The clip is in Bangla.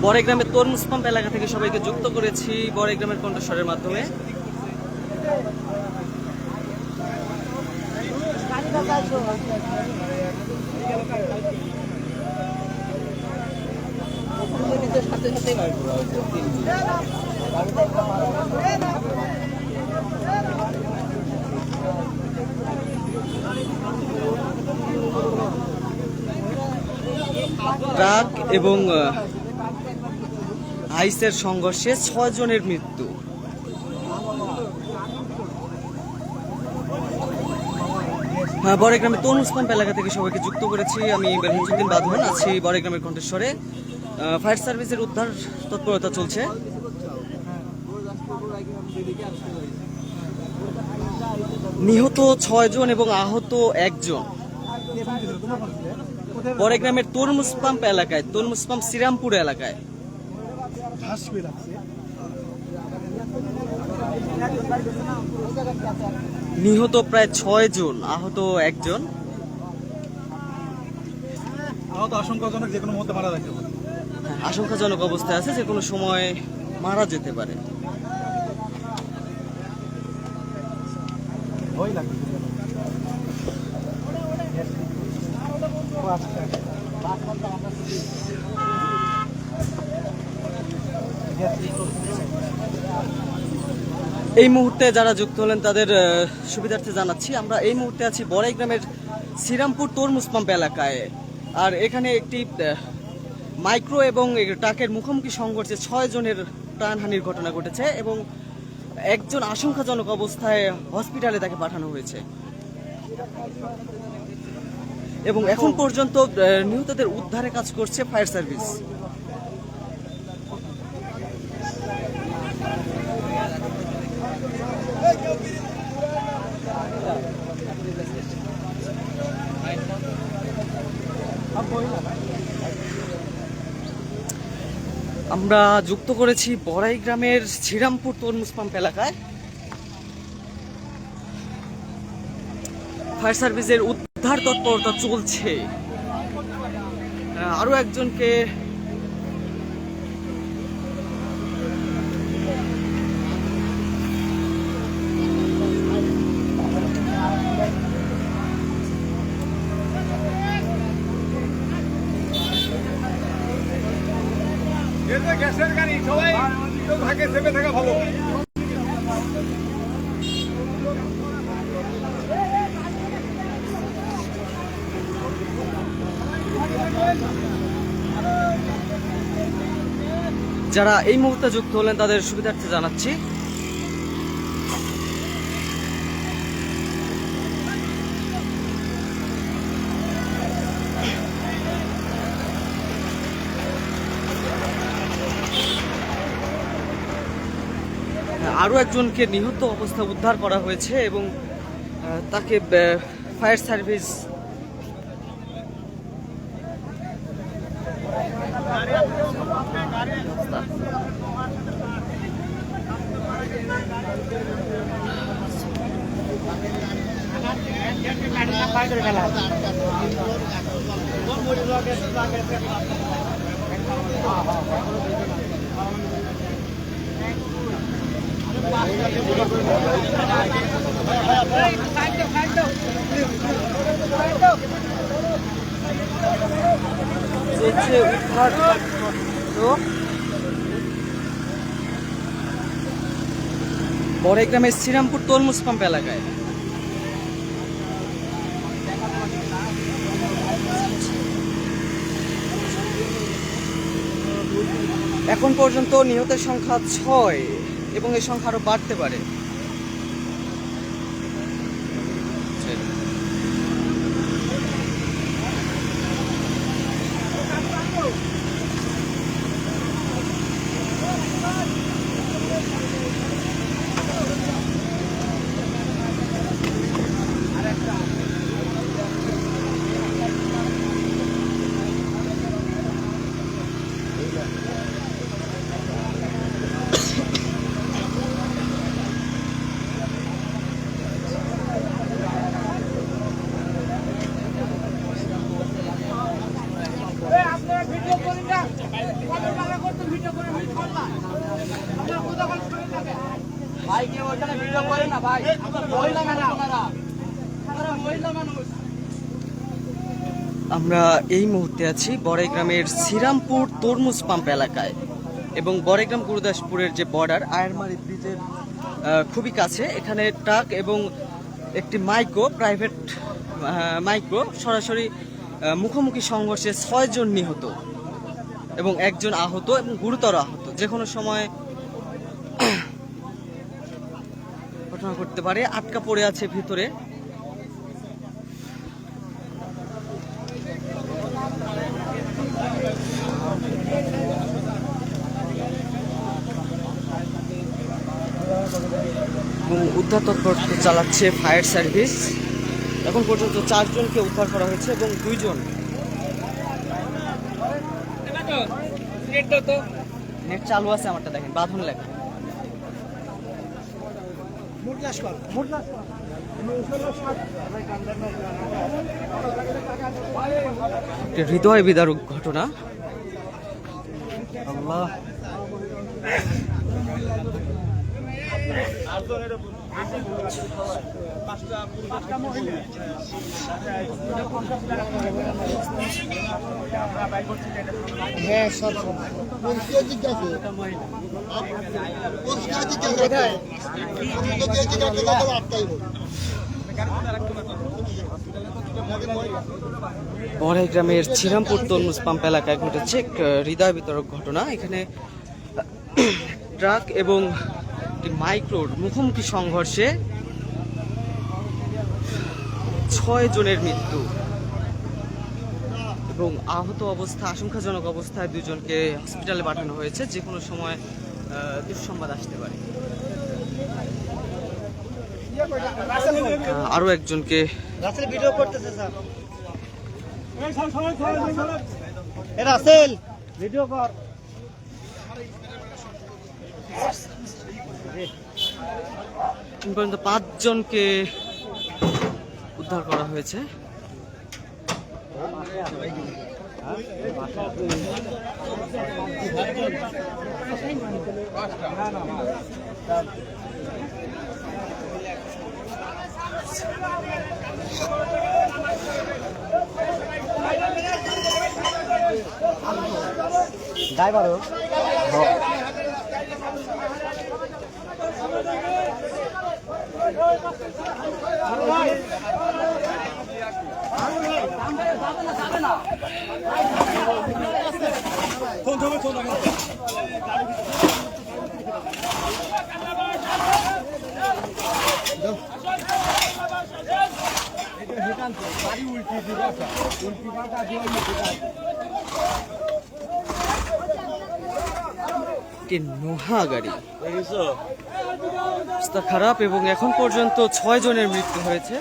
বড়াইগ্রামের তরমুজ পাম্প এলাকা থেকে সবাইকে যুক্ত করেছি বড়াইগ্রামের কণ্ঠস্বরের মাধ্যমে। ট্রাক এবং আইসের সংঘর্ষে 6 জনের মৃত্যু। বড়াইগ্রামের তরমুজ পাম্প এলাকা থেকে সবাইকে যুক্ত করেছি আমি বেলহামুদ্দিন বাঁধন, আছি বড়াইগ্রামের কণ্ঠস্বরে। ফায়ার সার্ভিসের উদ্ধার তৎপরতা চলছে। নিহত 6 জন এবং আহত 1 জন। বড়াইগ্রামের তরমুজ পাম্প এলাকায়, তরমুজ পাম্প শ্রীরামপুর এলাকায়। নিহত প্রায় 6 জন, আহত 1 জন। আশঙ্কাজনক, যে কোনো মুহূর্তে মারা যেতে পারে। আশঙ্কাজনক অবস্থায় আছে, যে কোনো সময় মারা যেতে পারে। এই মুহূর্তে যারা যুক্ত হলেন তাদের সুবিধার্থে জানাচ্ছি, আমরা এই মুহূর্তে আছি বড়াইগ্রামের শ্রীরামপুর তরমুজ পাম্প এলাকায়। আর এখানে একটি মাইক্রো এবং ট্রাকের মুখোমুখি সংঘর্ষে 6 জনের প্রাণহানির ঘটনা ঘটেছে এবং 1 জন আশঙ্কাজনক অবস্থায় হসপিটালে তাকে পাঠানো হয়েছে এবং এখন পর্যন্ত নিহতদের উদ্ধারে কাজ করছে ফায়ার সার্ভিস। আমরা যুক্ত করেছি বড়াইগ্রামের শ্রীরামপুর তরমুজ পাম্প এলাকায়। ফায়ার সার্ভিসের উদ্ধার তৎপরতা চলছে। আরো একজনকে গ্যাসের গাড়ি, সবাই থাকে, চেপে থাকা ভালো। যারা এই মুহূর্তে যুক্ত হলেন তাদের সুবিধার্থে জানাচ্ছি, আরো একজনকে নিহত অবস্থায় উদ্ধার করা হয়েছে এবং তাকে ফায়ার সার্ভিস বড়াইগ্রামের শ্রীরামপুর তরমুজ পাম্প এলাকায়। এখন পর্যন্ত নিহতের সংখ্যা 6 এবং এই সংখ্যা আরো বাড়তে পারে। আমরা এই মুহূর্তে আছি বড়াইগ্রামের শ্রীরামপুর তরমুজ পাম্প এলাকায় এবং বড়াইগ্রাম গুরুদাসপুরের যে বর্ডার আয়ারমারি ব্রিজের খুবই কাছে। এখানে ট্রাক এবং একটি মাইক্রো প্রাইভেট মাইক্রো সরাসরি মুখোমুখি সংঘর্ষে 6 জন নিহত এবং 1 জন আহত এবং গুরুতর আহত। যে কোনো সময় ঘটনা ঘটতে পারে। আটকা পড়ে আছে ভিতরে। এবং উদ্ধার তৎপরতা চালাচ্ছে ফায়ার সার্ভিস। এখন পর্যন্ত 4 জনকে উদ্ধার করা হয়েছে এবং 2 জন নেট চালু আছে। আমারটা দেখেন বাঁধন লেখা। হৃদয় বিদারক ঘটনা। আল্লাহ, হ্যাঁ সব পরিষ্কার জিজ্ঞাসা বড়াইগ্রামের শ্রীরামপুর তরমুজ পাম্প এলাকায় ঘটেছে এক হৃদয় বিতরক ঘটনা। এখানে ট্রাক এবং মাইক্রোর মুখোমুখি সংঘর্ষে 6 জনের মৃত্যু এবং আহত অবস্থা, আশঙ্কাজনক অবস্থায় 2 জনকে হসপিটালে পাঠানো হয়েছে। যে কোনো সময় দুঃসংবাদ আসতে পারে। আরো একজনকে ভিডিও করতেছে স্যার রাসেল ভিডিও কর। এখন পর্যন্ত 5 জনকে উদ্ধার করা হয়েছে। ড্রাইভারও একটি নোহা গাড়ি, অবস্থা খারাপ এবং এখন পর্যন্ত 6 জনের মৃত্যু হয়েছে।